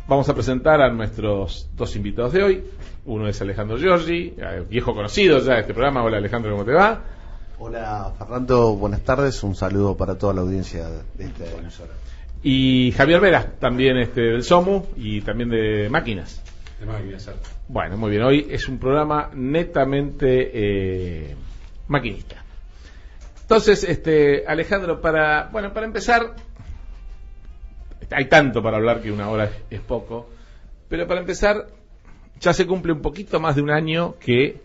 Vamos a presentar a nuestros dos invitados de hoy. Uno es Alejandro Giorgi, viejo conocido ya de este programa. Hola Alejandro, ¿cómo te va? Hola Fernando, buenas tardes. Un saludo para toda la audiencia de esta emisora. Y Javier Vera, también del SOMU y también de Máquinas. De Máquinas. Bueno, muy bien. Hoy es un programa netamente maquinista. Entonces, Alejandro, para empezar, hay tanto para hablar que una hora es poco, pero para empezar, ya se cumple un poquito más de un año que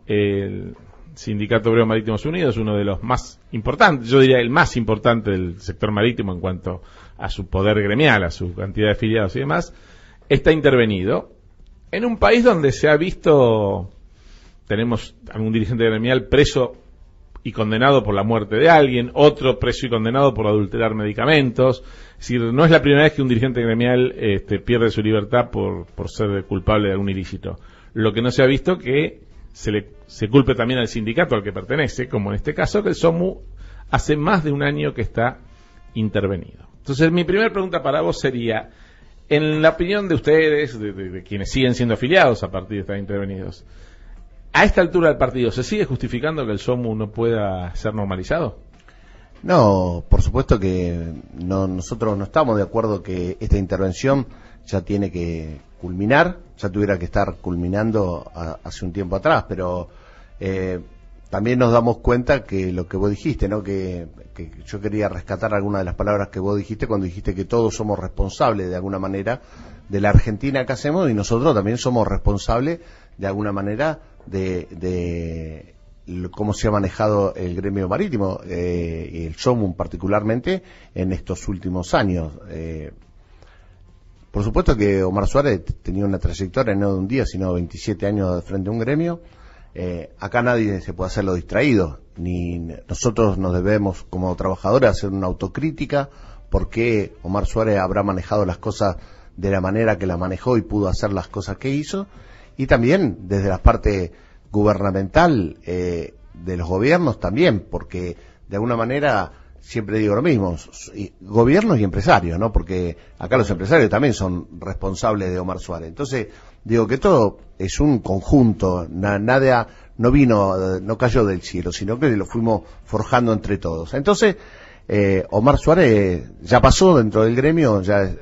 el Sindicato Obrero Marítimos Unidos, uno de los más importantes, yo diría el más importante del sector marítimo en cuanto a su poder gremial, a su cantidad de afiliados y demás, está intervenido en un país donde se ha visto, tenemos algún dirigente gremial preso y condenado por la muerte de alguien, otro preso y condenado por adulterar medicamentos. Es decir, no es la primera vez que un dirigente gremial pierde su libertad por ser culpable de algún ilícito. Lo que no se ha visto que se culpe también al sindicato al que pertenece, como en este caso, que el SOMU hace más de un año que está intervenido. Entonces, mi primera pregunta para vos sería, en la opinión de ustedes, de quienes siguen siendo afiliados a partir de estar intervenidos, ¿a esta altura del partido se sigue justificando que el SOMU no pueda ser normalizado? No, por supuesto que no, nosotros no estamos de acuerdo que esta intervención ya tiene que culminar, ya tuviera que estar culminando hace un tiempo atrás, pero también nos damos cuenta que lo que vos dijiste, ¿no? Que yo quería rescatar algunas de las palabras que vos dijiste cuando dijiste que todos somos responsables de alguna manera de la Argentina que hacemos y nosotros también somos responsables de alguna manera de cómo se ha manejado el gremio marítimo y el SOMU particularmente en estos últimos años. Por supuesto que Omar Suárez tenía una trayectoria no de un día sino 27 años frente a un gremio. Acá nadie se puede hacerlo distraído, ni nosotros nos debemos como trabajadores hacer una autocrítica porque Omar Suárez habrá manejado las cosas de la manera que la manejó y pudo hacer las cosas que hizo, y también desde la parte gubernamental de los gobiernos también, porque de alguna manera siempre digo lo mismo, gobiernos y empresarios, ¿no? Porque acá los empresarios también son responsables de Omar Suárez. Entonces, digo que todo es un conjunto, nada no cayó del cielo, sino que lo fuimos forjando entre todos. Entonces, Omar Suárez ya pasó dentro del gremio, ya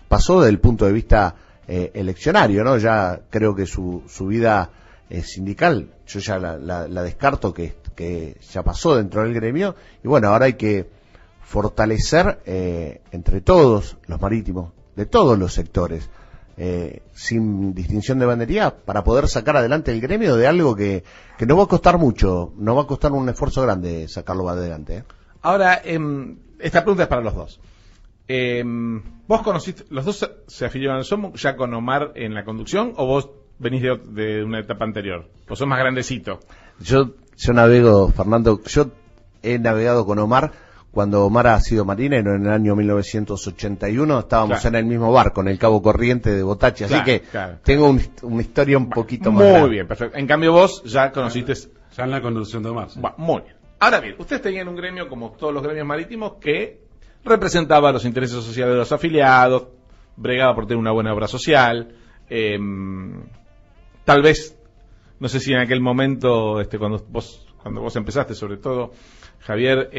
pasó desde el punto de vista eleccionario, ¿no? Ya creo que su vida sindical, yo ya la descarto que ya pasó dentro del gremio, y bueno, ahora hay que fortalecer entre todos los marítimos, de todos los sectores, sin distinción de bandería, para poder sacar adelante el gremio de algo que no va a costar mucho, no va a costar un esfuerzo grande sacarlo adelante. Ahora, esta pregunta es para los dos. ¿Vos conociste, los dos se afiliaron al SOMU ya con Omar en la conducción, o vos venís de una etapa anterior? Pues sos más grandecito. Yo navego, Fernando, yo he navegado con Omar cuando Omar ha sido marinero en el año 1981, estábamos claro, en el mismo barco, en el Cabo Corriente de Botachi, así que claro, tengo una historia un poquito más muy grande. bien, perfecto. En cambio vos ya conociste... Ya en la conducción de Omar. ¿Sí? Muy bien. Ahora bien, ustedes tenían un gremio como todos los gremios marítimos que representaba los intereses sociales de los afiliados, bregaba por tener una buena obra social, tal vez, no sé si en aquel momento, cuando vos empezaste sobre todo, Javier,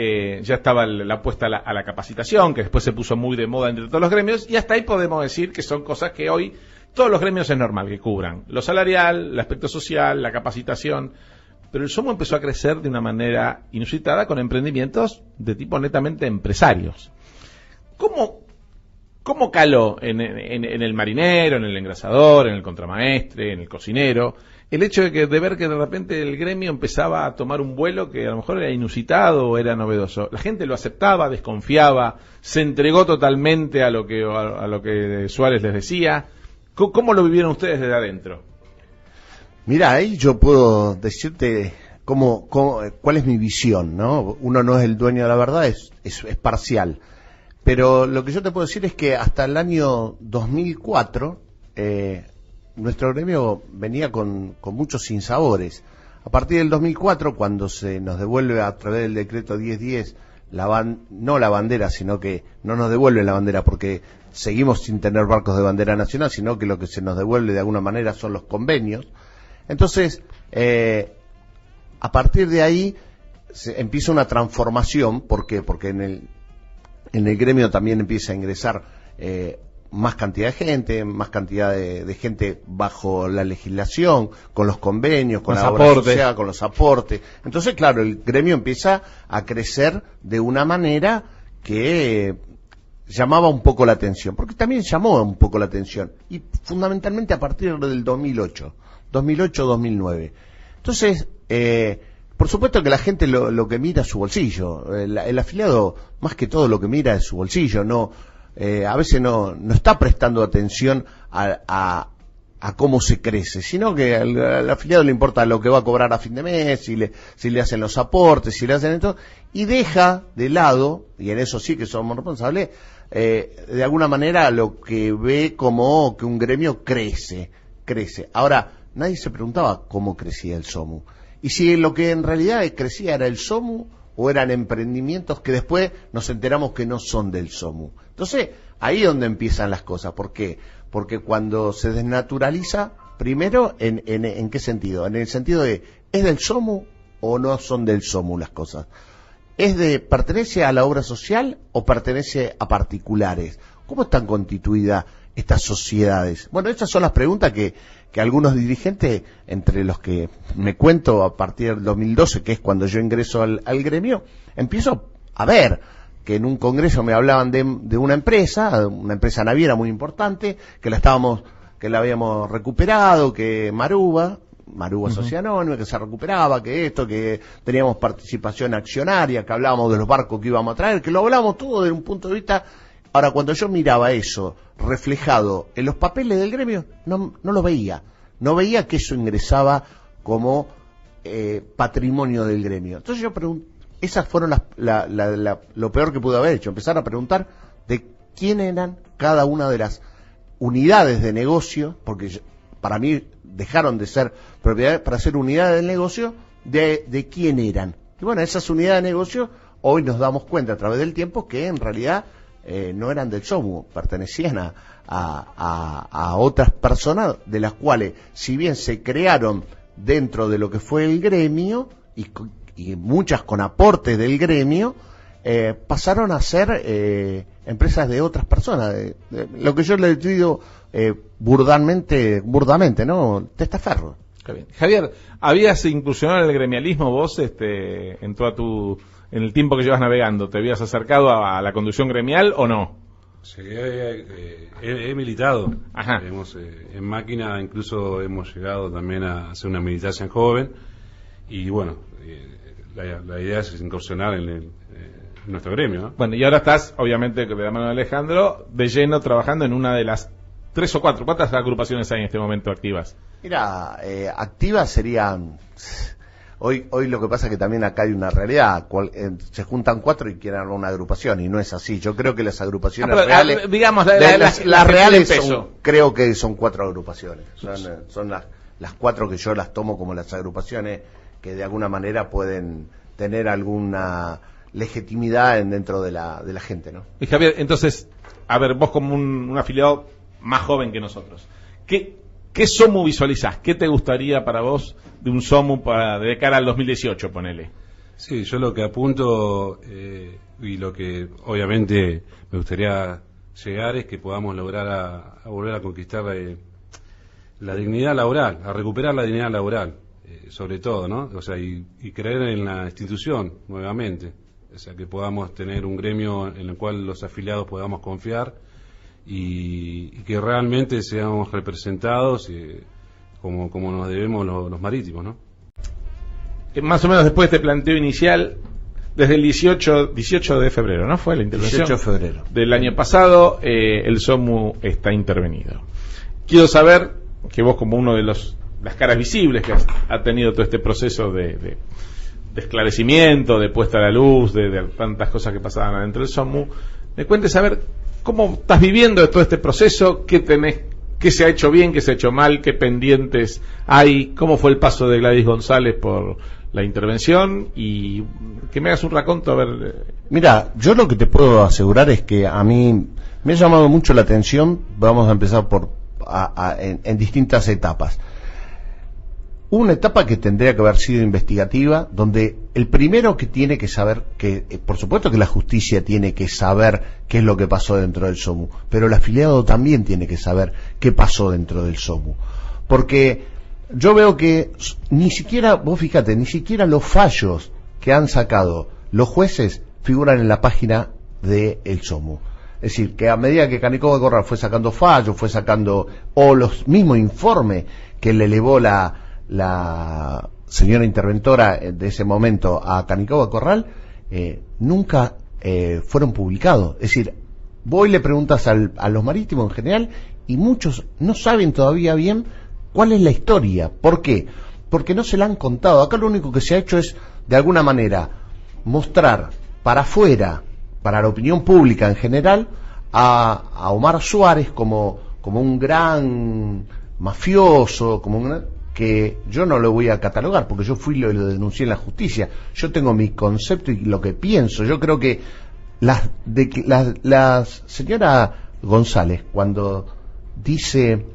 ya estaba la apuesta a la capacitación, que después se puso muy de moda entre todos los gremios, y hasta ahí podemos decir que son cosas que hoy todos los gremios es normal que cubran. Lo salarial, el aspecto social, la capacitación, pero el SOMU empezó a crecer de una manera inusitada con emprendimientos de tipo netamente empresarios. ¿Cómo caló en el marinero, en el engrasador, en el contramaestre, en el cocinero, el hecho de ver que de repente el gremio empezaba a tomar un vuelo que a lo mejor era inusitado o era novedoso? La gente lo aceptaba, desconfiaba, se entregó totalmente a lo que Suárez les decía. ¿Cómo lo vivieron ustedes desde adentro? Mira, ahí yo puedo decirte cuál es mi visión, ¿no? Uno no es el dueño de la verdad, es parcial. Pero lo que yo te puedo decir es que hasta el año 2004 nuestro gremio venía con muchos sinsabores. A partir del 2004, cuando se nos devuelve a través del decreto 1010 no la bandera, sino que no nos devuelven la bandera, porque seguimos sin tener barcos de bandera nacional, sino que lo que se nos devuelve de alguna manera son los convenios. Entonces, a partir de ahí se empieza una transformación. ¿Por qué? Porque en el gremio también empieza a ingresar más cantidad de gente, más cantidad de gente bajo la legislación, con los convenios, con la obra social, con los aportes. Entonces, claro, el gremio empieza a crecer de una manera que llamaba un poco la atención, porque también llamó un poco la atención, y fundamentalmente a partir del 2008-2009. Entonces, por supuesto que la gente lo que mira es su bolsillo. El afiliado, más que todo, lo que mira es su bolsillo. A veces no está prestando atención a cómo se crece, sino que al afiliado le importa lo que va a cobrar a fin de mes, si le hacen los aportes, si le hacen esto, y deja de lado, y en eso sí que somos responsables, de alguna manera lo que ve como que un gremio crece. Ahora, nadie se preguntaba cómo crecía el SOMU, y si lo que en realidad crecía era el SOMU, o eran emprendimientos que después nos enteramos que no son del SOMU. Entonces, ahí es donde empiezan las cosas. ¿Por qué? Porque cuando se desnaturaliza, primero, ¿en qué sentido? En el sentido de, ¿es del SOMU o no son del SOMU las cosas? ¿Pertenece a la obra social o pertenece a particulares? ¿Cómo están constituidas estas sociedades? Bueno, estas son las preguntas que algunos dirigentes, entre los que me cuento a partir del 2012, que es cuando yo ingreso al gremio, empiezo a ver que en un congreso me hablaban de una empresa naviera muy importante, que la habíamos recuperado, que Maruba Sociedad Anónima, que se recuperaba, que teníamos participación accionaria, que hablábamos de los barcos que íbamos a traer, que lo hablábamos todo desde un punto de vista. Ahora, cuando yo miraba eso reflejado en los papeles del gremio, no lo veía. No veía que eso ingresaba como patrimonio del gremio. Entonces yo pregunté, esas fueron lo peor que pude haber hecho, empezar a preguntar de quién eran cada una de las unidades de negocio, porque para mí dejaron de ser propiedades para ser unidades de negocio, de quién eran. Y bueno, esas unidades de negocio hoy nos damos cuenta a través del tiempo que en realidad no eran del SOMU, pertenecían a otras personas, de las cuales, si bien se crearon dentro de lo que fue el gremio, y muchas con aportes del gremio, pasaron a ser empresas de otras personas, lo que yo le digo burdamente, ¿no? Testaferro. Javier, ¿habías incursionado en el gremialismo vos en el tiempo que llevas navegando? ¿Te habías acercado a la conducción gremial o no? Sí, he militado. Ajá. En máquina incluso hemos llegado también a hacer una militancia en joven, y bueno, la idea es incursionar en nuestro gremio, ¿no? Bueno, y ahora estás, obviamente, de la mano de Alejandro, de lleno trabajando en una de las 3 o 4. ¿Cuántas agrupaciones hay en este momento activas? Mira, activas serían... Hoy lo que pasa es que también acá hay una realidad, se juntan 4 y quieren armar una agrupación, y no es así. Yo creo que las agrupaciones reales, digamos, las reales creo que son 4 agrupaciones. Son las 4 que yo las tomo como las agrupaciones que de alguna manera pueden tener alguna legitimidad dentro de la gente, ¿no? Y Javier, entonces, a ver, vos como un afiliado más joven que nosotros, ¿qué SOMU visualizás? ¿Qué te gustaría para vos de un SOMU de cara al 2018, ponele? Sí, yo lo que apunto y lo que obviamente me gustaría llegar es que podamos lograr a volver a conquistar la dignidad laboral, a recuperar la dignidad laboral, sobre todo, ¿no? O sea, y creer en la institución nuevamente, o sea, que podamos tener un gremio en el cual los afiliados podamos confiar y que realmente seamos representados como nos debemos los marítimos, ¿no? Más o menos después de este planteo inicial, desde el 18 de febrero, ¿no? Fue la intervención 18 de febrero del año pasado, el SOMU está intervenido. Quiero saber, que vos como uno de las caras visibles que ha tenido todo este proceso de esclarecimiento, de puesta a la luz, de tantas cosas que pasaban adentro del SOMU, me cuentes a ver cómo estás viviendo todo este proceso, qué se ha hecho bien, qué se ha hecho mal, qué pendientes hay, cómo fue el paso de Gladys González por la intervención y que me hagas un raconto a ver. Mira, yo lo que te puedo asegurar es que a mí me ha llamado mucho la atención. Vamos a empezar en distintas etapas. Una etapa que tendría que haber sido investigativa, donde el primero que tiene que saber, que por supuesto que la justicia tiene que saber qué es lo que pasó dentro del SOMU, pero el afiliado también tiene que saber qué pasó dentro del SOMU, porque yo veo que ni siquiera, vos fíjate, ni siquiera los fallos que han sacado los jueces figuran en la página del SOMU. Es decir, que a medida que Canicoba Corral fue sacando fallos, fue sacando, o los mismos informes que le elevó la señora interventora de ese momento a Canicoba Corral, nunca fueron publicados. Es decir, vos le preguntas a los marítimos en general y muchos no saben todavía bien cuál es la historia. ¿Por qué? Porque no se la han contado. Acá lo único que se ha hecho es, de alguna manera, mostrar para afuera, para la opinión pública en general, a Omar Suárez como un gran mafioso, que yo no lo voy a catalogar, porque yo fui y lo denuncié en la justicia. Yo tengo mi concepto y lo que pienso. Yo creo que la señora González, cuando dice,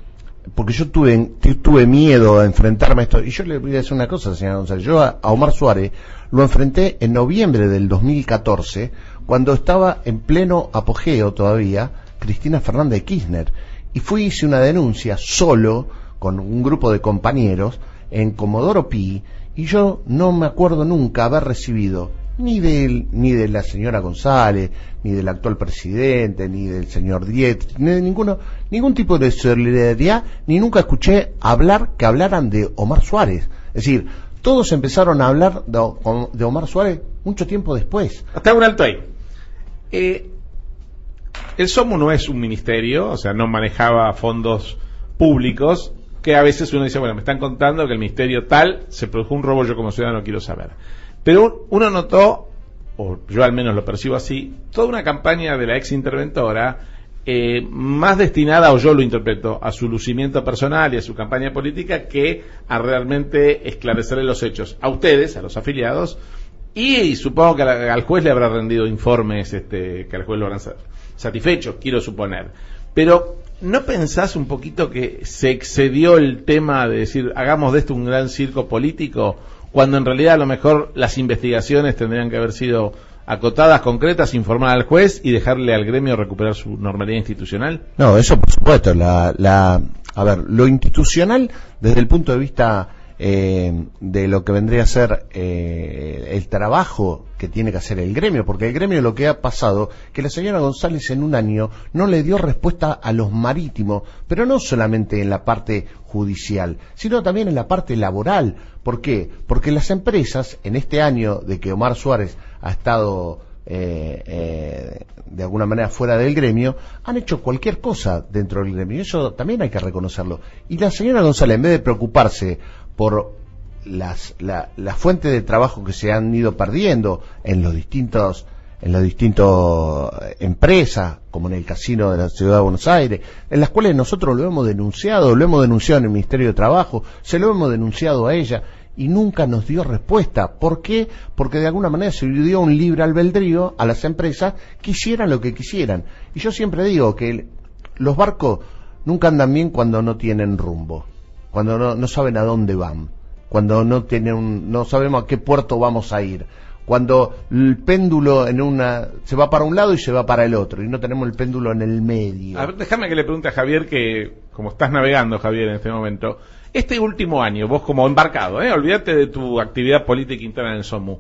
porque yo tuve miedo a enfrentarme a esto, y yo le voy a decir una cosa, señora González, yo a Omar Suárez lo enfrenté en noviembre del 2014, cuando estaba en pleno apogeo todavía Cristina Fernández de Kirchner, y hice una denuncia solo, con un grupo de compañeros en Comodoro Pi, y yo no me acuerdo nunca haber recibido ni de la señora González, ni del actual presidente, ni del señor Diet, ni de ningún tipo de solidaridad, ni nunca escuché que hablaran de Omar Suárez. Es decir, todos empezaron a hablar de Omar Suárez mucho tiempo después. Hasta un alto ahí. El SOMU no es un ministerio, o sea, no manejaba fondos públicos, que a veces uno dice, bueno, me están contando que el ministerio tal se produjo un robo, yo como ciudadano quiero saber. Pero uno notó, o yo al menos lo percibo así, toda una campaña de la ex interventora más destinada, o yo lo interpreto, a su lucimiento personal y a su campaña política, que a realmente esclarecerle los hechos a ustedes, a los afiliados, y supongo que al juez le habrá rendido informes que al juez lo habrán satisfecho, quiero suponer. Pero ¿no pensás un poquito que se excedió el tema de decir, hagamos de esto un gran circo político, cuando en realidad a lo mejor las investigaciones tendrían que haber sido acotadas, concretas, informar al juez y dejarle al gremio recuperar su normalidad institucional? No, eso por supuesto. A ver, lo institucional desde el punto de vista de lo que vendría a ser el trabajo que tiene que hacer el gremio, porque el gremio, lo que ha pasado, que la señora González en un año no le dio respuesta a los marítimos, pero no solamente en la parte judicial, sino también en la parte laboral. ¿Por qué? Porque las empresas, en este año de que Omar Suárez ha estado de alguna manera fuera del gremio, han hecho cualquier cosa dentro del gremio, y eso también hay que reconocerlo. Y la señora González, en vez de preocuparse por las fuentes de trabajo que se han ido perdiendo en los distintos empresas, como en el casino de la Ciudad de Buenos Aires, en las cuales nosotros lo hemos denunciado en el Ministerio de Trabajo, se lo hemos denunciado a ella, y nunca nos dio respuesta. ¿Por qué? Porque de alguna manera se le dio un libre albedrío a las empresas que hicieran lo que quisieran. Y yo siempre digo que los barcos nunca andan bien cuando no tienen rumbo, cuando no saben a dónde van, cuando no sabemos a qué puerto vamos a ir, cuando el péndulo se va para un lado y se va para el otro, y no tenemos el péndulo en el medio. A ver, déjame que le pregunte a Javier, que como estás navegando, Javier, en este momento, este último año, vos como embarcado, olvídate de tu actividad política interna en el SOMU,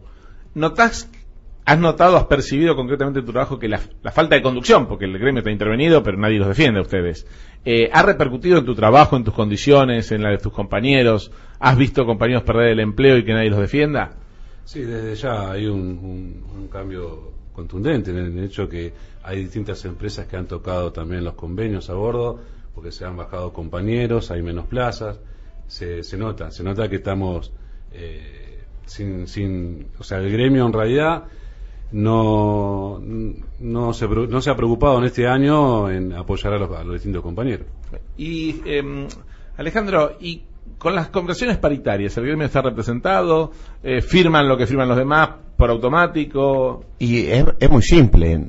has percibido concretamente en tu trabajo que la falta de conducción, porque el gremio está intervenido, pero nadie los defiende a ustedes, ¿ha repercutido en tu trabajo, en tus condiciones, en la de tus compañeros? ¿Has visto compañeros perder el empleo y que nadie los defienda? Sí, desde ya hay un cambio contundente en el hecho que hay distintas empresas que han tocado también los convenios a bordo, porque se han bajado compañeros, hay menos plazas, se nota que estamos o sea, el gremio en realidad no se ha preocupado en este año en apoyar a los distintos compañeros. Y Alejandro, y con las conversaciones paritarias, ¿el gremio está representado? ¿Firman lo que firman los demás por automático? Y es muy simple.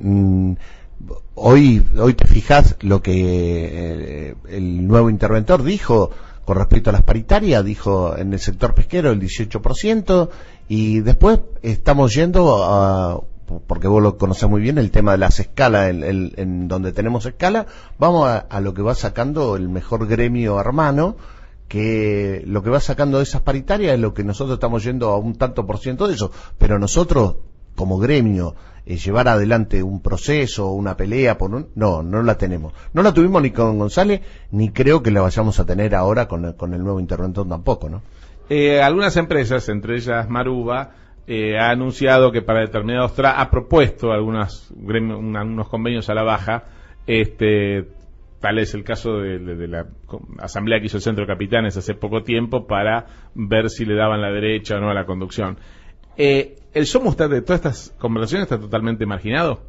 Hoy te fijas lo que el nuevo interventor dijo con respecto a las paritarias, dijo en el sector pesquero el 18%, y después estamos yendo a, porque vos lo conocés muy bien, el tema de las escalas, en donde tenemos escala, vamos a lo que va sacando el mejor gremio hermano, que lo que va sacando de esas paritarias es lo que nosotros estamos yendo a un tanto por ciento de eso, pero nosotros como gremio llevar adelante un proceso, una pelea, no la tenemos. No la tuvimos ni con González, ni creo que la vayamos a tener ahora con el nuevo interventor tampoco, ¿no? Algunas empresas, entre ellas Maruba, ha anunciado que para determinados ha propuesto unos convenios a la baja, tal es el caso de la asamblea que hizo el Centro de Capitanes hace poco tiempo para ver si le daban la derecha o no a la conducción. ¿El SOMU de todas estas conversaciones está totalmente marginado?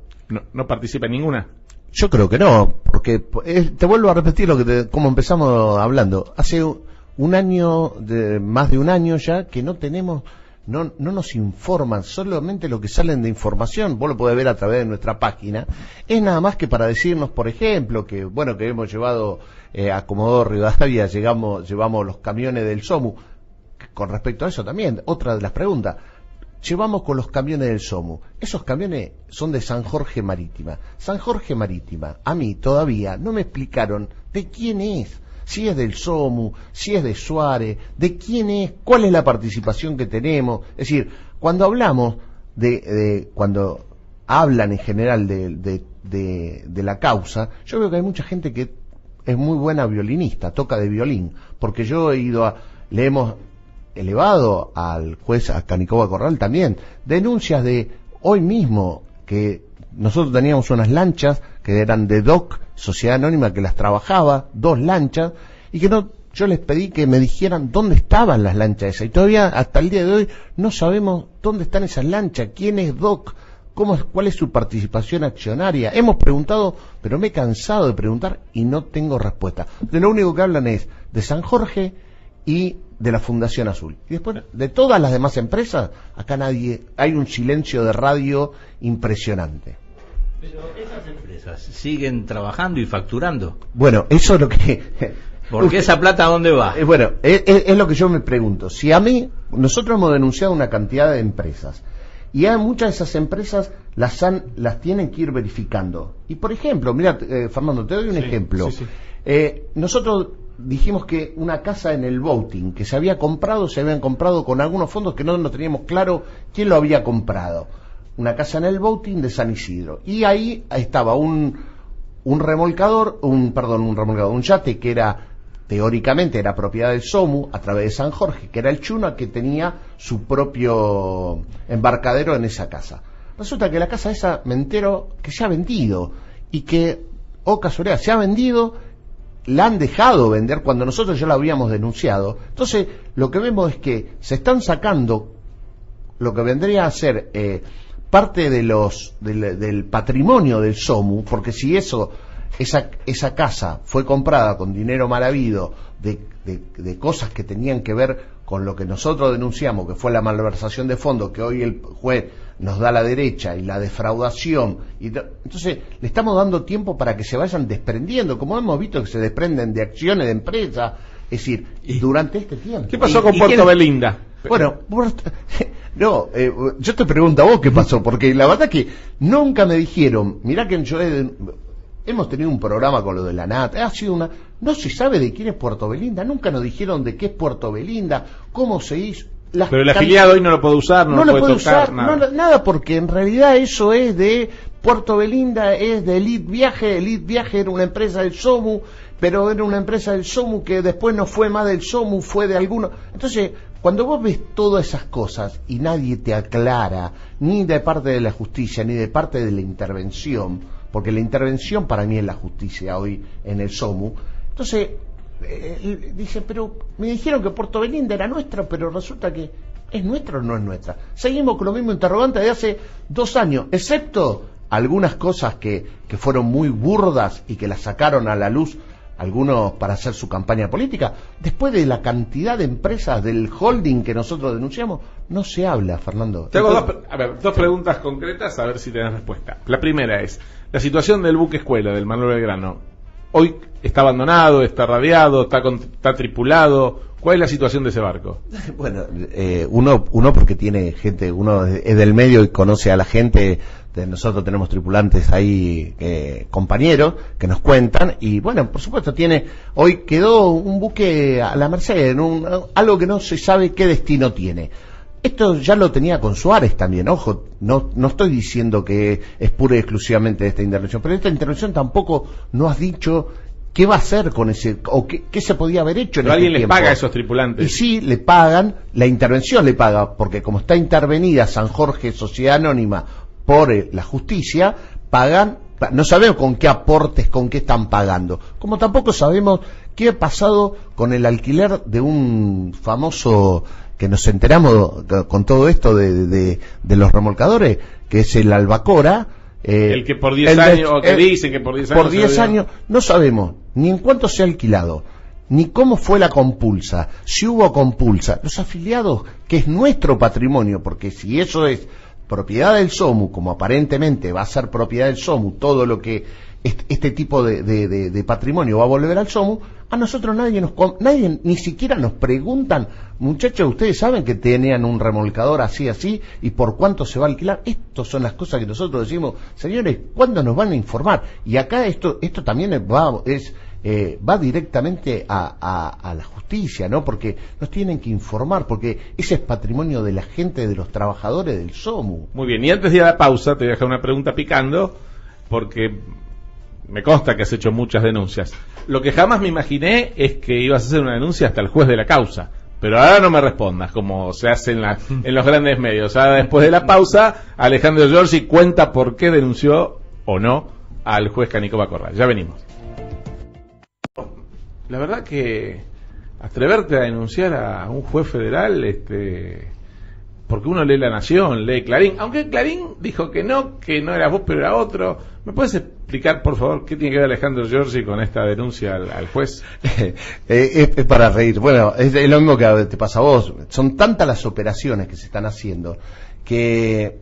¿No participa en ninguna? Yo creo que no, porque te vuelvo a repetir como empezamos hablando. Hace un año, más de un año ya, que no tenemos, no nos informan, solamente lo que salen de información, vos lo podés ver a través de nuestra página, es nada más que para decirnos, por ejemplo, que hemos llevado a Comodoro Rivadavia, llevamos los camiones del SOMU. Con respecto a eso también, otra de las preguntas, llevamos con los camiones del SOMU, esos camiones son de San Jorge Marítima. San Jorge Marítima, a mí todavía no me explicaron de quién es, si es del SOMU, si es de Suárez, de quién es, cuál es la participación que tenemos. Es decir, cuando hablamos cuando hablan en general de la causa, yo veo que hay mucha gente que es muy buena violinista, toca de violín, porque yo le hemos elevado al juez, a Canicoba Corral también, denuncias de hoy mismo, que nosotros teníamos unas lanchas que eran de DOC, Sociedad Anónima, que las trabajaba, 2 lanchas, y que yo les pedí que me dijeran dónde estaban las lanchas esas, y todavía hasta el día de hoy no sabemos dónde están esas lanchas, quién es DOC, cuál es su participación accionaria. Hemos preguntado, pero me he cansado de preguntar y no tengo respuesta. De lo único que hablan es de San Jorge y de la Fundación Azul. Y después, de todas las demás empresas, acá hay un silencio de radio impresionante. Pero esas empresas siguen trabajando y facturando. Bueno, eso es lo que... ¿Por qué esa plata a dónde va? Bueno, es lo que yo me pregunto. Si nosotros hemos denunciado una cantidad de empresas, y hay muchas de esas empresas las tienen que ir verificando. Y por ejemplo, mira, Fernando, te doy un ejemplo. Sí. Nosotros dijimos que una casa en el Boating que se habían comprado con algunos fondos que no teníamos claro quién lo había comprado. Una casa en el Boating de San Isidro. Y ahí estaba un yate que teóricamente era propiedad del SOMU a través de San Jorge, que era el Chuna, que tenía su propio embarcadero en esa casa. Resulta que la casa esa, me entero que se ha vendido, y que, casualidad, se ha vendido, la han dejado vender cuando nosotros ya la habíamos denunciado. Entonces, lo que vemos es que se están sacando lo que vendría a ser parte del patrimonio del SOMU, porque si esa casa fue comprada con dinero mal habido, de cosas que tenían que ver con lo que nosotros denunciamos, que fue la malversación de fondos, que hoy el juez nos da la derecha, y la defraudación, entonces le estamos dando tiempo para que se vayan desprendiendo, como hemos visto que se desprenden de acciones de empresas, es decir, durante este tiempo. ¿Qué pasó con Puerto Belinda? Bueno, yo te pregunto a vos qué pasó, porque la verdad que nunca me dijeron, mirá que hemos tenido un programa con lo de la NAT, no se sabe de quién es Puerto Belinda, nunca nos dijeron de qué es Puerto Belinda, cómo se hizo. Pero el afiliado hoy no lo puede usar, no lo puede tocar, nada, porque en realidad eso es de Puerto Belinda, es de Elite Viaje era una empresa del SOMU, pero era una empresa del SOMU que después no fue más del SOMU, fue de alguno. Entonces, cuando vos ves todas esas cosas y nadie te aclara, ni de parte de la justicia, ni de parte de la intervención, porque la intervención para mí es la justicia hoy en el SOMU, entonces dice, pero me dijeron que Puerto Belinda era nuestra, pero resulta que ¿es nuestra o no es nuestra? Seguimos con lo mismo interrogante de hace 2 años, excepto algunas cosas que fueron muy burdas y que las sacaron a la luz algunos para hacer su campaña política. Después de la cantidad de empresas del holding que nosotros denunciamos, no se habla, Fernando. Te hago dos preguntas concretas, a ver si tenés respuesta. La primera es, la situación del buque escuela, del Manuel Belgrano, hoy está abandonado, está radiado, está tripulado. ¿Cuál es la situación de ese barco? Bueno, uno porque tiene gente, uno es del medio y conoce a la gente. Nosotros tenemos tripulantes ahí, compañeros, que nos cuentan, y bueno, por supuesto hoy quedó un buque a la merced, algo que no se sabe qué destino tiene. Esto ya lo tenía con Suárez también, ojo, no estoy diciendo que es pura y exclusivamente de esta intervención, pero esta intervención tampoco no has dicho qué va a hacer con ese, o qué se podía haber hecho en ¿Pero este alguien les tiempo. paga a esos tripulantes? Y sí, le pagan, la intervención le paga, porque como está intervenida San Jorge Sociedad Anónima por la justicia, pagan, no sabemos con qué aportes, con qué están pagando, como tampoco sabemos qué ha pasado con el alquiler de un famoso, que nos enteramos con todo esto de los remolcadores, que es el Albacora. El que por 10 años, o que dicen que por 10 años... Por 10 años, no sabemos ni en cuánto se ha alquilado, ni cómo fue la compulsa, si hubo compulsa. Los afiliados, que es nuestro patrimonio, porque si eso es propiedad del SOMU, como aparentemente va a ser propiedad del SOMU, todo lo que este tipo de patrimonio va a volver al SOMU, a nosotros nadie ni siquiera nos preguntan, muchachos, ustedes saben que tenían un remolcador así, y por cuánto se va a alquilar. Estas son las cosas que nosotros decimos, señores, ¿cuándo nos van a informar? Y acá esto también va directamente a la justicia, ¿no? Porque nos tienen que informar, porque ese es patrimonio de la gente, de los trabajadores del SOMU. Muy bien, y antes de ir a la pausa, te voy a dejar una pregunta picando, porque me consta que has hecho muchas denuncias. Lo que jamás me imaginé es que ibas a hacer una denuncia hasta el juez de la causa. Pero ahora no me respondas, como se hace en los grandes medios. Ahora, después de la pausa, Alejandro Giorgi cuenta por qué denunció o no al juez Canicoba Corral. Ya venimos. La verdad que atreverte a denunciar a un juez federal, porque uno lee La Nación, lee Clarín, aunque Clarín dijo que no era vos pero era otro. ¿Me puedes explicar, por favor, qué tiene que ver Alejandro Giorgi con esta denuncia al juez? Es para reír. Bueno, es lo mismo que te pasa a vos. Son tantas las operaciones que se están haciendo que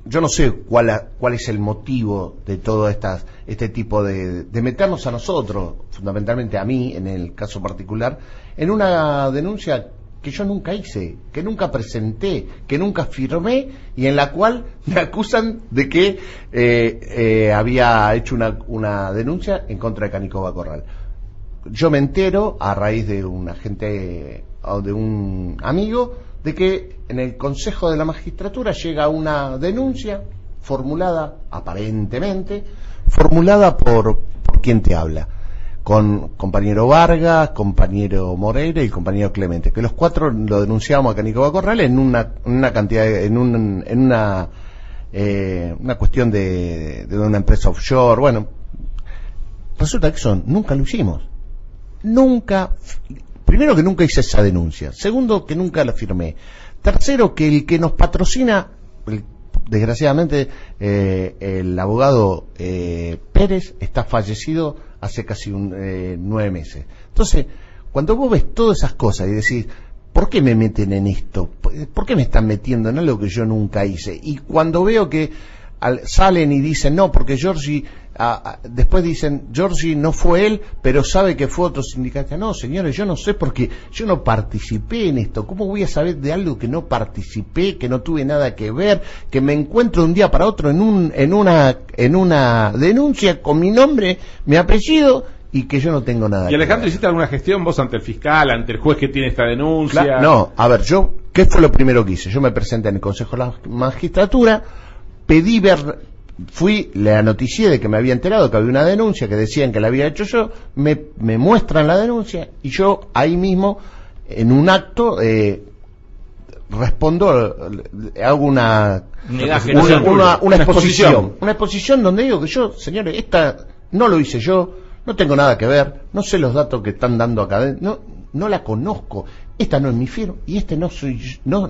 yo no sé cuál es el motivo de todo este tipo de meternos a nosotros, fundamentalmente a mí, en el caso particular, en una denuncia que yo nunca hice, que nunca presenté, que nunca firmé, y en la cual me acusan de que había hecho una denuncia en contra de Canicoba Corral. Yo me entero a raíz de un agente o de un amigo de que en el Consejo de la Magistratura llega una denuncia formulada, aparentemente, por quien te habla, con compañero Vargas, compañero Moreira y compañero Clemente, que los cuatro lo denunciamos a Canicoba Corral en una cantidad, una cuestión de una empresa offshore. Bueno, resulta que nunca lo hicimos. Primero, que nunca hice esa denuncia. Segundo, que nunca la firmé. Tercero, que el que nos patrocina, desgraciadamente, el abogado Pérez está fallecido hace casi 9 meses. Entonces, cuando vos ves todas esas cosas y decís, ¿por qué me meten en esto? ¿Por qué me están metiendo en algo que yo nunca hice? Y cuando veo que salen y dicen, no, porque Giorgi, después dicen, Giorgi no fue él, pero sabe que fue otro sindicalista. No, señores, yo no sé, porque yo no participé en esto. ¿Cómo voy a saber de algo que no participé, que no tuve nada que ver, que me encuentro de un día para otro en una denuncia con mi nombre, mi apellido, y que yo no tengo nada que ver? ¿Y Alejandro, hiciste alguna gestión vos ante el fiscal, ante el juez que tiene esta denuncia? No, a ver, ¿qué fue lo primero que hice? Yo me presenté en el Consejo de la Magistratura, pedí le anoticié de que me había enterado que había una denuncia, que decían que la había hecho yo, me muestran la denuncia, y yo ahí mismo, en un acto, respondo, hago una exposición donde digo que yo, señores, esta no lo hice yo, no tengo nada que ver, no sé los datos que están dando acá, no la conozco, esta no es mi firma, y no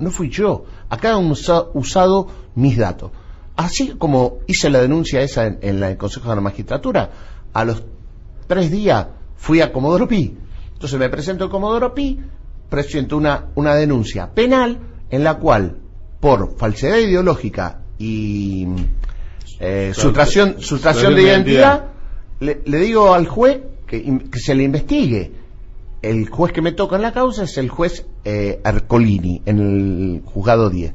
fui yo, acá han usado mis datos. Así como hice la denuncia esa en el Consejo de la Magistratura, a los 3 días fui a Comodoro Pi. Entonces me presento a Comodoro Pi, presento una denuncia penal en la cual, por falsedad ideológica y sustracción de identidad, le digo al juez que se le investigue. El juez que me toca en la causa es el juez Ercolini, en el juzgado 10.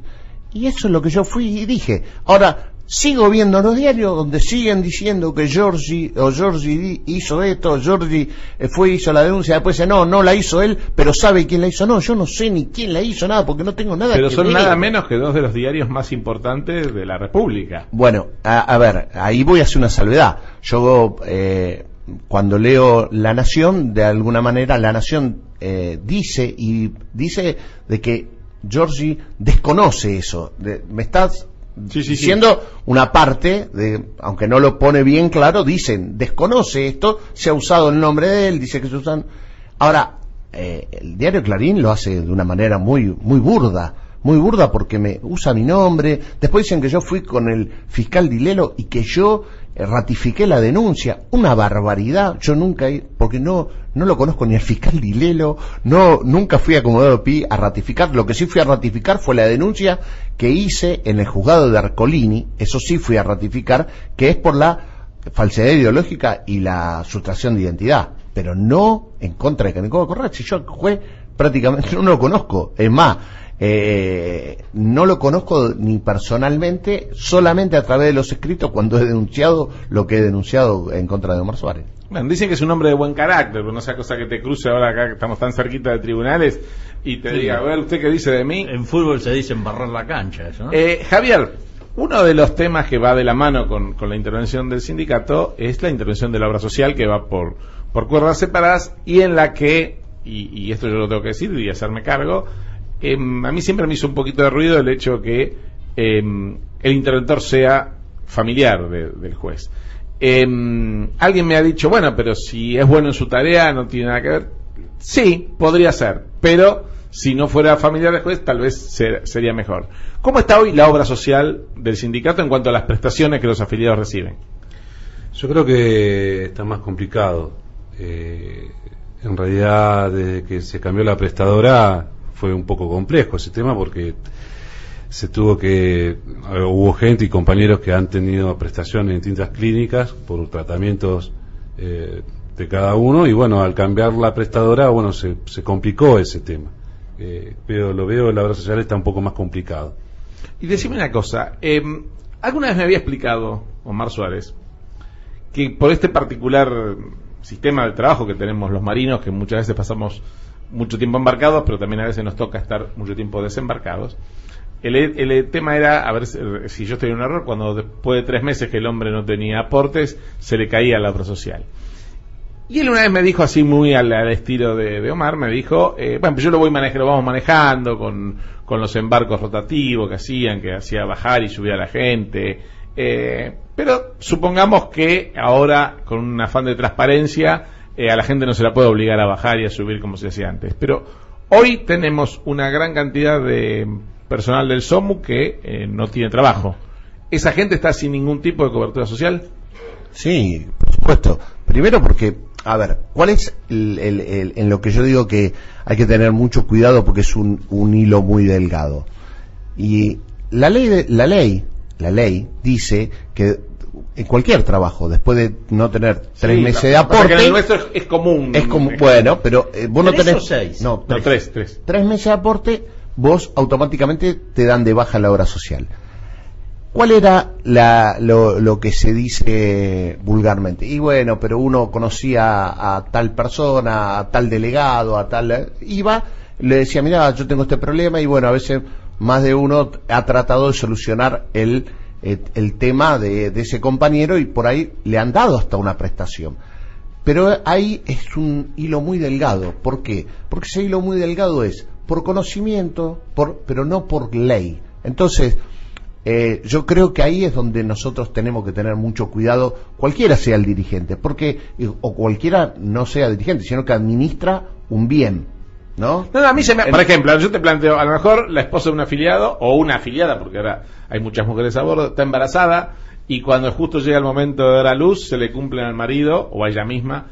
Y eso es lo que yo fui y dije. Ahora, sigo viendo los diarios donde siguen diciendo que Giorgi hizo esto, Giorgi hizo la denuncia, después dice, no la hizo él, pero sabe quién la hizo. No, yo no sé ni quién la hizo, nada, porque no tengo nada pero que son ver. nada menos que dos de los diarios más importantes de la República. Bueno, a ver, ahí voy a hacer una salvedad. Yo, cuando leo La Nación, de alguna manera La Nación dice de que Giorgi desconoce eso. Me estás diciendo una parte, aunque no lo pone bien claro, dicen, desconoce esto, se ha usado el nombre de él, dice que se usan. Ahora, el diario Clarín lo hace de una manera muy burda porque me usa mi nombre. Después dicen que yo fui con el fiscal Dilelo y que yo ratifiqué la denuncia. Una barbaridad. Yo nunca, porque no lo conozco ni al fiscal Dilelo, nunca fui a Comodoro Pi a ratificar. Lo que sí fui a ratificar fue la denuncia que hice en el juzgado de Ercolini. Eso sí fui a ratificar, que es por la falsedad ideológica y la sustracción de identidad, pero no en contra de Canicoba Correa. Si yo al juez prácticamente no lo conozco, es más, no lo conozco ni personalmente, solamente a través de los escritos cuando he denunciado lo que he denunciado en contra de Omar Suárez. Bueno, dicen que es un hombre de buen carácter, pero no sea cosa que te cruce ahora acá que estamos tan cerquita de tribunales y te diga, a ver, ¿usted qué dice de mí? En fútbol se dice embarrar la cancha, eso, ¿no? Javier, uno de los temas que va de la mano con la intervención del sindicato es la intervención de la obra social, que va por cuerdas separadas y en la que, y esto yo lo tengo que decir y hacerme cargo, a mí siempre me hizo un poquito de ruido el hecho que el interventor sea familiar del juez. Alguien me ha dicho, bueno, pero si es bueno en su tarea no tiene nada que ver. Sí, podría ser, pero si no fuera familiar del juez tal vez sería mejor. ¿Cómo está hoy la obra social del sindicato en cuanto a las prestaciones que los afiliados reciben? Yo creo que está más complicado. En realidad, desde que se cambió la prestadora fue un poco complejo ese tema, porque hubo gente y compañeros que han tenido prestaciones en distintas clínicas por tratamientos de cada uno, y bueno, al cambiar la prestadora, bueno, se complicó ese tema. Pero lo veo, la obra social está un poco más complicado. Y decime una cosa, alguna vez me había explicado Omar Suárez que por este particular sistema de trabajo que tenemos los marinos, que muchas veces pasamos mucho tiempo embarcados, pero también a veces nos toca estar mucho tiempo desembarcados. El tema era, a ver si yo estoy en un error, cuando después de 3 meses que el hombre no tenía aportes, se le caía la obra social. Y él una vez me dijo, así muy al estilo de Omar, me dijo, bueno, yo lo vamos manejando con los embarcos rotativos que hacía bajar y subir a la gente, pero supongamos que ahora, con un afán de transparencia, a la gente no se la puede obligar a bajar y a subir como se hacía antes. Pero hoy tenemos una gran cantidad de personal del SOMU que no tiene trabajo. ¿Esa gente está sin ningún tipo de cobertura social? Sí, por supuesto. Primero porque, a ver, ¿cuál es en lo que yo digo que hay que tener mucho cuidado porque es un hilo muy delgado? Y la ley dice que en cualquier trabajo, después de no tener 3 meses de aporte, el nuestro es común. Es como, bueno, pero vos no tenés 6. No, 3. 3 meses de aporte, vos automáticamente te dan de baja la obra social. ¿Cuál era lo que se dice vulgarmente? Y bueno, pero uno conocía a tal persona, a tal delegado, a tal... Iba, le decía, mirá, yo tengo este problema, y bueno, a veces más de uno ha tratado de solucionar el tema de ese compañero, y por ahí le han dado hasta una prestación. Pero ahí es un hilo muy delgado. ¿Por qué? Porque ese hilo muy delgado es por conocimiento, pero no por ley. Entonces, yo creo que ahí es donde nosotros tenemos que tener mucho cuidado, cualquiera sea el dirigente, o cualquiera no sea dirigente, sino que administra un bien, ¿no? No, a mí por ejemplo, yo te planteo, a lo mejor la esposa de un afiliado, o una afiliada, porque ahora hay muchas mujeres a bordo, está embarazada, y cuando justo llega el momento de dar a luz, se le cumplen al marido, o a ella misma,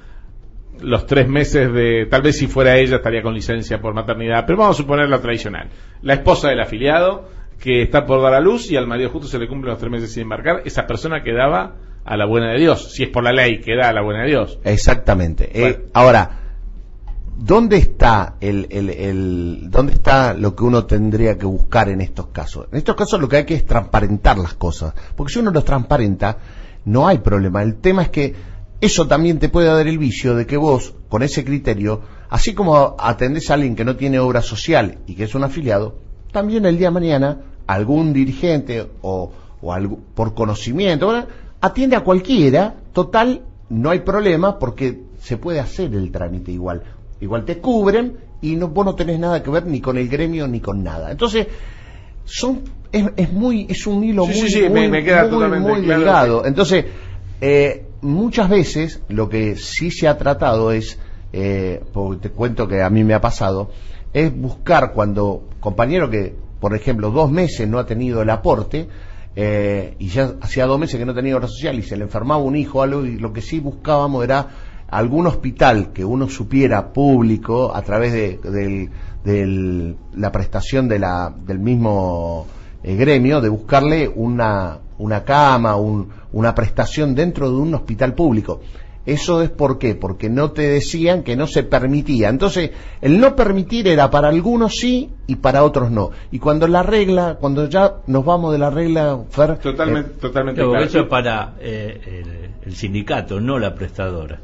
los 3 meses de, tal vez si fuera ella estaría con licencia por maternidad, pero vamos a suponer la tradicional, la esposa del afiliado que está por dar a luz y al marido justo se le cumplen los 3 meses sin embarcar, esa persona quedaba a la buena de Dios, si es por la ley queda a la buena de Dios. Exactamente. Bueno. Ahora, ¿dónde está dónde está lo que uno tendría que buscar en estos casos? En estos casos lo que hay que es transparentar las cosas, porque si uno los transparenta no hay problema. El tema es que eso también te puede dar el vicio de que vos, con ese criterio, así como atendés a alguien que no tiene obra social y que es un afiliado, también el día de mañana algún dirigente o por conocimiento, ¿verdad?, atiende a cualquiera, total, no hay problema porque se puede hacer el trámite igual. Igual te cubren y vos no tenés nada que ver ni con el gremio ni con nada. Entonces, es un hilo me queda totalmente muy claro delgado. que... Entonces, muchas veces lo que sí se ha tratado es, porque te cuento que a mí me ha pasado, es buscar cuando compañero que, por ejemplo, 2 meses no ha tenido el aporte, y ya hacía 2 meses que no tenía obra social y se le enfermaba un hijo o algo, y lo que sí buscábamos era algún hospital que uno supiera público a través de la prestación del mismo gremio, de buscarle una cama, una prestación dentro de un hospital público. Eso es ¿por qué? Porque no te decían que no se permitía. Entonces, el no permitir era para algunos sí y para otros no. Y cuando cuando ya nos vamos de la regla, Fer... Totalmente claro. claro. Eso es para el sindicato, no la prestadora.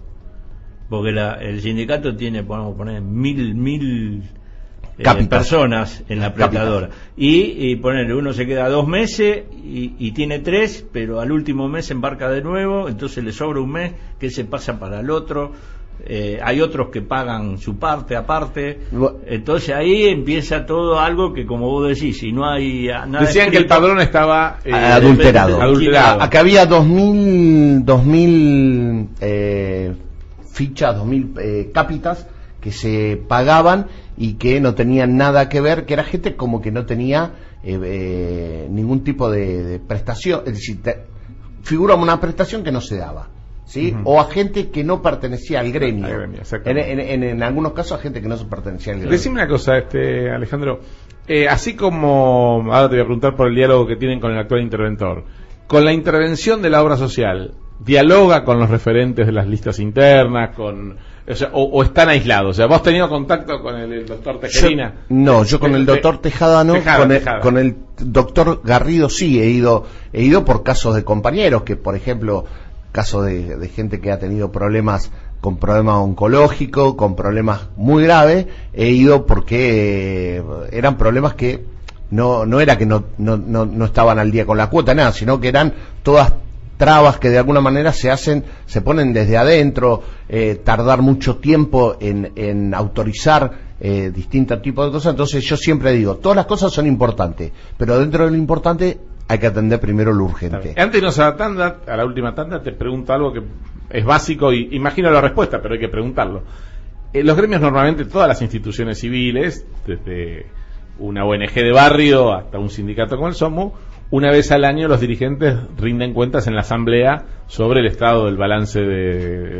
Porque el sindicato tiene, podemos poner, 1000 personas en la prestadora. Y ponerle, uno se queda 2 meses y tiene 3, pero al último mes se embarca de nuevo, entonces le sobra un mes que se pasa para el otro. Hay otros que pagan su parte aparte. Entonces ahí empieza todo algo que, como vos decís, si no hay nada decían escrito, que el padrón estaba adulterado. Acá había 2000 fichas, 2000 cápitas que se pagaban y que no tenían nada que ver, que era gente como que no tenía ningún tipo de prestación, es decir, figura una prestación que no se daba, ¿sí? O a gente que no pertenecía al gremio, en algunos casos a gente que no se pertenecía al gremio. Decime una cosa, Alejandro, así como ahora te voy a preguntar por el diálogo que tienen con el actual interventor, con la intervención de la obra social, ¿dialoga con los referentes de las listas internas, o están aislados? O sea, ¿vos has tenido contacto con el doctor Tejerina? Yo con el doctor Tejada no, con el doctor Garrido sí, he ido por casos de compañeros, que por ejemplo, casos de gente que ha tenido problemas oncológicos, con problemas muy graves, he ido porque eran problemas que no era que no estaban al día con la cuota, nada, sino que eran todas trabas que de alguna manera se ponen desde adentro, tardar mucho tiempo en autorizar distintos tipos de cosas. Entonces yo siempre digo, todas las cosas son importantes, pero dentro de lo importante hay que atender primero lo urgente. Antes de irnos a la última tanda, te pregunto algo que es básico y imagino la respuesta, pero hay que preguntarlo. Los gremios normalmente, todas las instituciones civiles, desde una ONG de barrio hasta un sindicato como el SOMU, una vez al año los dirigentes rinden cuentas en la asamblea sobre el estado del balance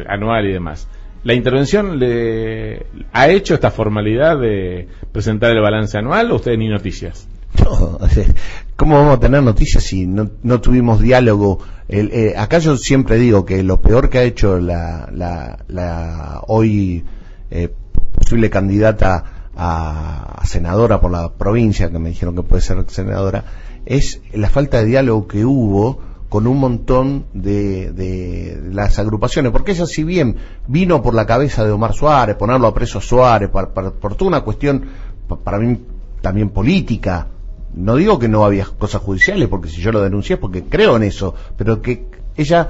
anual y demás. ¿La intervención ha hecho esta formalidad de presentar el balance anual o ustedes ni noticias? No, ¿cómo vamos a tener noticias si no tuvimos diálogo? Acá yo siempre digo que lo peor que ha hecho la hoy posible candidata a senadora por la provincia, que me dijeron que puede ser senadora, es la falta de diálogo que hubo con un montón de las agrupaciones, porque ella, si bien vino por la cabeza de Omar Suárez, ponerlo a preso a Suárez, por toda una cuestión para mí también política, no digo que no había cosas judiciales, porque si yo lo denuncié es porque creo en eso, pero que ella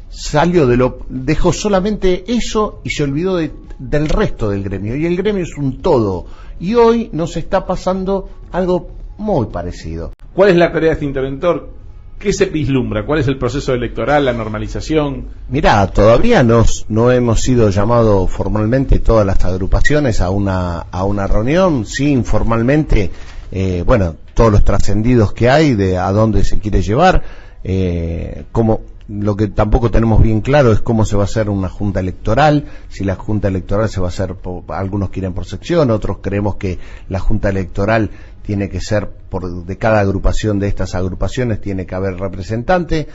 salió dejó solamente eso y se olvidó del resto del gremio, y el gremio es un todo, y hoy nos está pasando algo muy parecido. ¿Cuál es la tarea de este interventor? ¿Qué se vislumbra? ¿Cuál es el proceso electoral, la normalización? Mirá, todavía no hemos sido llamados formalmente todas las agrupaciones a una reunión, sí informalmente, todos los trascendidos que hay de a dónde se quiere llevar, como lo que tampoco tenemos bien claro es cómo se va a hacer una junta electoral, si la junta electoral se va a hacer, algunos quieren por sección, otros creemos que la junta electoral tiene que ser de cada agrupación de estas agrupaciones tiene que haber representante,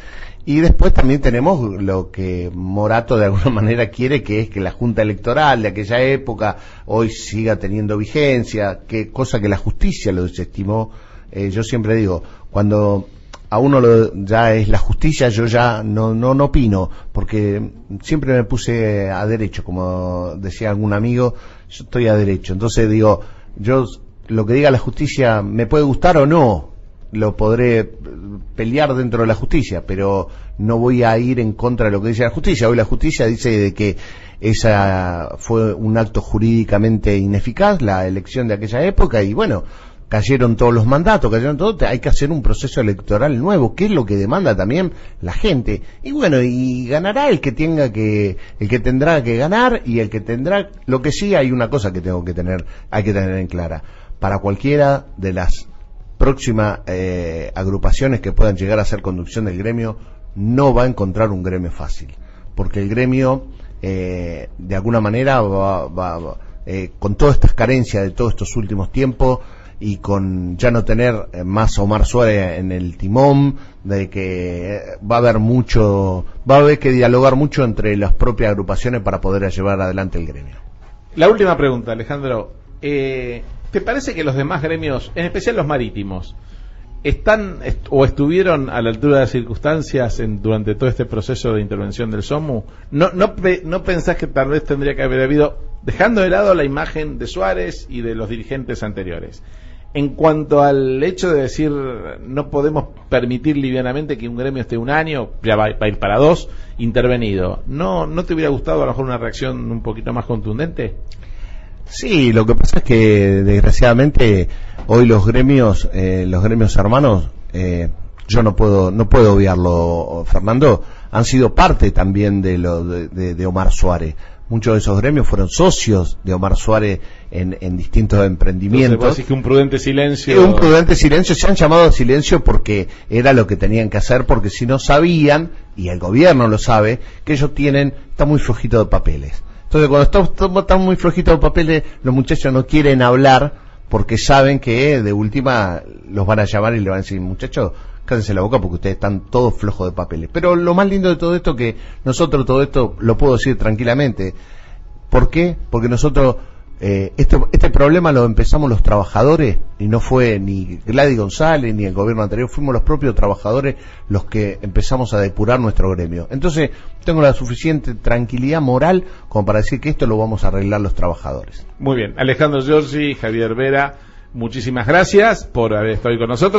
y después también tenemos lo que Morato de alguna manera quiere, que es que la junta electoral de aquella época hoy siga teniendo vigencia, cosa que la justicia lo desestimó. Yo siempre digo, cuando a uno ya es la justicia, yo ya no opino, porque siempre me puse a derecho, como decía algún amigo, yo estoy a derecho, entonces digo, yo lo que diga la justicia me puede gustar o no, lo podré pelear dentro de la justicia, pero no voy a ir en contra de lo que dice la justicia. Hoy la justicia dice de que esa fue un acto jurídicamente ineficaz, la elección de aquella época, y bueno, cayeron todos los mandatos, cayeron todo, hay que hacer un proceso electoral nuevo, que es lo que demanda también la gente. Y bueno, y ganará el que tendrá que ganar, y el que tendrá, lo que sí hay una cosa que hay que tener en clara. Para cualquiera de las próximas agrupaciones que puedan llegar a ser conducción del gremio, no va a encontrar un gremio fácil, porque el gremio de alguna manera con todas estas carencias de todos estos últimos tiempos, y con ya no tener más a Omar Suárez en el timón, de que va a haber que dialogar mucho entre las propias agrupaciones para poder llevar adelante el gremio. La última pregunta, Alejandro. ¿Te parece que los demás gremios, en especial los marítimos, están o estuvieron a la altura de las circunstancias durante todo este proceso de intervención del SOMU? ¿No pensás que tal vez tendría que haber habido, dejando de lado la imagen de Suárez y de los dirigentes anteriores, en cuanto al hecho de decir no podemos permitir livianamente que un gremio esté un año, ya va a ir para 2, intervenido, ¿no te hubiera gustado a lo mejor una reacción un poquito más contundente? Sí, lo que pasa es que desgraciadamente hoy los gremios hermanos, yo no puedo obviarlo, Fernando, han sido parte también de Omar Suárez. Muchos de esos gremios fueron socios de Omar Suárez en distintos emprendimientos. Entonces, ¿vos decís que un prudente silencio? Un prudente silencio, se han llamado a silencio porque era lo que tenían que hacer, porque si no sabían, y el gobierno lo sabe, que ellos está muy flojito de papeles. Entonces cuando están muy flojitos de papeles, los muchachos no quieren hablar porque saben que de última los van a llamar y le van a decir, muchachos, cállense la boca porque ustedes están todos flojos de papeles. Pero lo más lindo de todo esto, que nosotros todo esto lo puedo decir tranquilamente. ¿Por qué? Porque nosotros este problema lo empezamos los trabajadores, y no fue ni Gladys González ni el gobierno anterior, fuimos los propios trabajadores los que empezamos a depurar nuestro gremio. Entonces tengo la suficiente tranquilidad moral como para decir que esto lo vamos a arreglar los trabajadores. Muy bien, Alejandro Giorgi, Javier Vera, muchísimas gracias por haber estado hoy con nosotros.